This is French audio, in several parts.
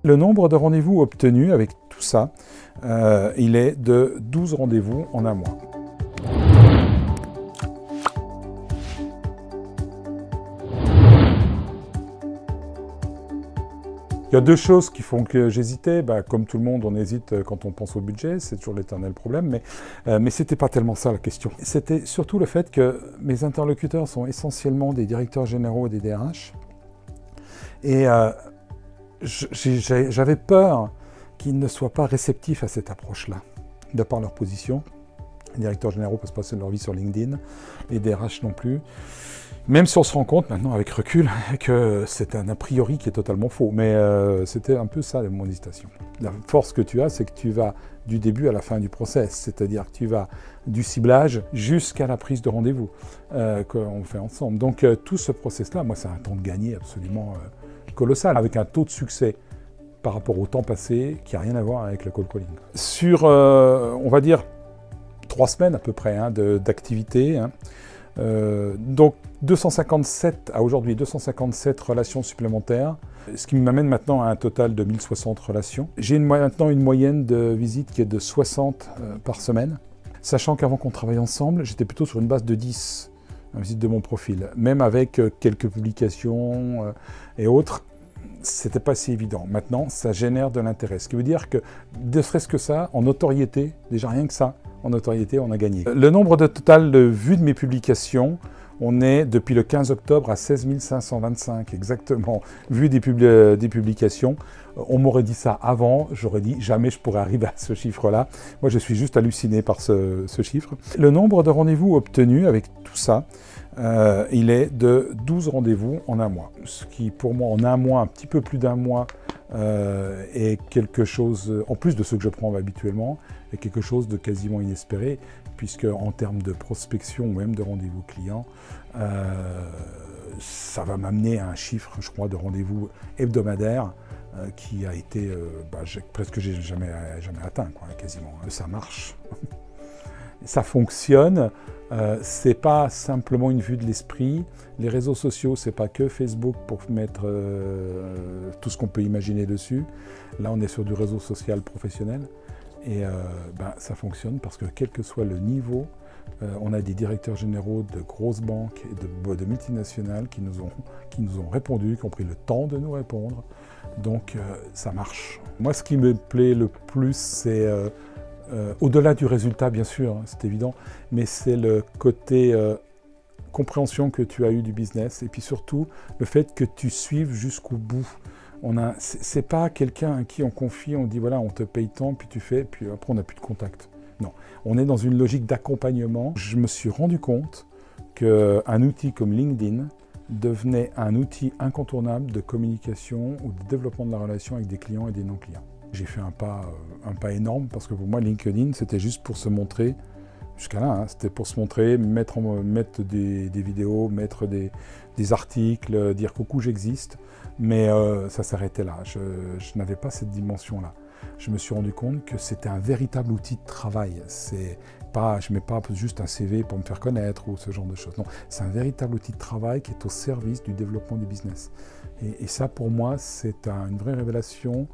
Le nombre de rendez-vous obtenus avec tout ça, il est de 12 rendez-vous en un mois. Il y a deux choses qui font que j'hésitais. Comme tout le monde, on hésite quand on pense au budget, c'est toujours l'éternel problème, mais ce n'était pas tellement ça la question. C'était surtout le fait que mes interlocuteurs sont essentiellement des directeurs généraux et des DRH. Et j'avais peur qu'ils ne soient pas réceptifs à cette approche-là, de par leur position. Les directeurs généraux peuvent passer leur vie sur LinkedIn, les DRH non plus. Même si on se rend compte maintenant avec recul que c'est un a priori qui est totalement faux. Mais c'était un peu ça mon hésitation. La force que tu as, c'est que tu vas du début à la fin du process. C'est-à-dire que tu vas du ciblage jusqu'à la prise de rendez-vous qu'on fait ensemble. Donc tout ce process-là, moi, c'est un temps de gagner absolument colossal, avec un taux de succès par rapport au temps passé qui n'a rien à voir avec le cold calling. Sur, on va dire, 3 semaines à peu près d'activité, donc 257 à aujourd'hui, 257 relations supplémentaires, ce qui m'amène maintenant à un total de 1060 relations. J'ai maintenant une moyenne de visites qui est de 60 par semaine, sachant qu'avant qu'on travaille ensemble, j'étais plutôt sur une base de 10 visite de mon profil. Même avec quelques publications et autres, c'était pas si évident. Maintenant, ça génère de l'intérêt. Ce qui veut dire que, ne serait-ce que ça, en notoriété, déjà rien que ça, en notoriété, on a gagné. Le nombre total de vues de mes publications, on est depuis le 15 octobre à 16 525 exactement vues des publications. On m'aurait dit ça avant, j'aurais dit jamais je pourrais arriver à ce chiffre-là. Moi, je suis juste halluciné par ce chiffre. Le nombre de rendez-vous obtenus avec tout ça, il est de 12 rendez-vous en un mois. Ce qui, pour moi, en un mois, un petit peu plus d'un mois, est quelque chose, en plus de ce que je prends habituellement, est quelque chose de quasiment inespéré, puisque en termes de prospection ou même de rendez-vous clients, ça va m'amener à un chiffre, je crois, de rendez-vous hebdomadaire qui a été presque j'ai jamais atteint, quoi, quasiment. Ça marche. Ça fonctionne, c'est pas simplement une vue de l'esprit. Les réseaux sociaux, c'est pas que Facebook pour mettre tout ce qu'on peut imaginer dessus. Là, on est sur du réseau social professionnel et ça fonctionne parce que quel que soit le niveau, on a des directeurs généraux de grosses banques et de multinationales qui nous ont répondu, qui ont pris le temps de nous répondre. Donc, ça marche. Moi, ce qui me plaît le plus, c'est au-delà du résultat, bien sûr, c'est évident, mais c'est le côté compréhension que tu as eu du business et puis surtout le fait que tu suives jusqu'au bout. C'est pas quelqu'un à qui on confie, on dit voilà, on te paye tant, puis tu fais, puis après on n'a plus de contact. Non, on est dans une logique d'accompagnement. Je me suis rendu compte qu'un outil comme LinkedIn devenait un outil incontournable de communication ou de développement de la relation avec des clients et des non-clients. J'ai fait un pas énorme parce que pour moi, LinkedIn, c'était juste pour se montrer, jusqu'à là, c'était pour se montrer, mettre des vidéos, mettre des articles, dire coucou, j'existe, mais ça s'arrêtait là. Je n'avais pas cette dimension-là. Je me suis rendu compte que c'était un véritable outil de travail. Je ne mets pas juste un CV pour me faire connaître ou ce genre de choses. Non, c'est un véritable outil de travail qui est au service du développement du business. Et ça, pour moi, c'est une vraie révélation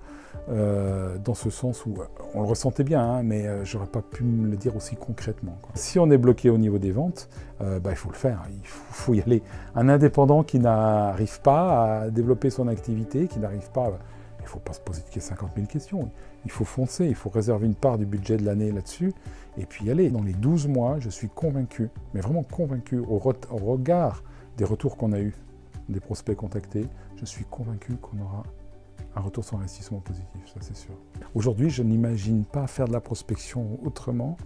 dans ce sens où on le ressentait bien, mais j'aurais pas pu me le dire aussi concrètement, quoi. Si on est bloqué au niveau des ventes, il faut le faire, il faut y aller. Un indépendant qui n'arrive pas à développer son activité, qui n'arrive pas, il ne faut pas se poser 50 000 questions. Il faut foncer, il faut réserver une part du budget de l'année là-dessus, et puis y aller. Dans les 12 mois, je suis convaincu, mais vraiment convaincu, au regard des retours qu'on a eus, des prospects contactés, je suis convaincu qu'on aura un retour sur investissement positif, ça c'est sûr. Aujourd'hui, je n'imagine pas faire de la prospection autrement,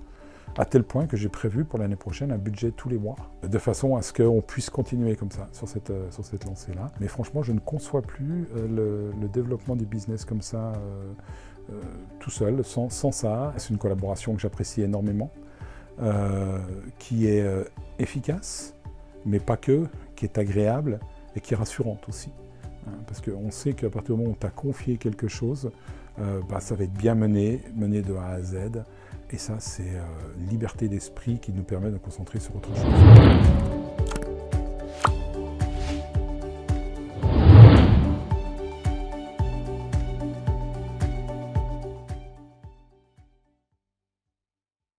à tel point que j'ai prévu pour l'année prochaine un budget tous les mois, de façon à ce qu'on puisse continuer comme ça, sur cette lancée-là. Mais franchement, je ne conçois plus le développement du business comme ça, tout seul, sans ça. C'est une collaboration que j'apprécie énormément, qui est efficace, mais pas que, qui est agréable et qui est rassurante aussi. Parce qu'on sait qu'à partir du moment où on t'a confié quelque chose, ça va être bien mené de A à Z. Et ça, c'est une liberté d'esprit qui nous permet de nous concentrer sur autre chose.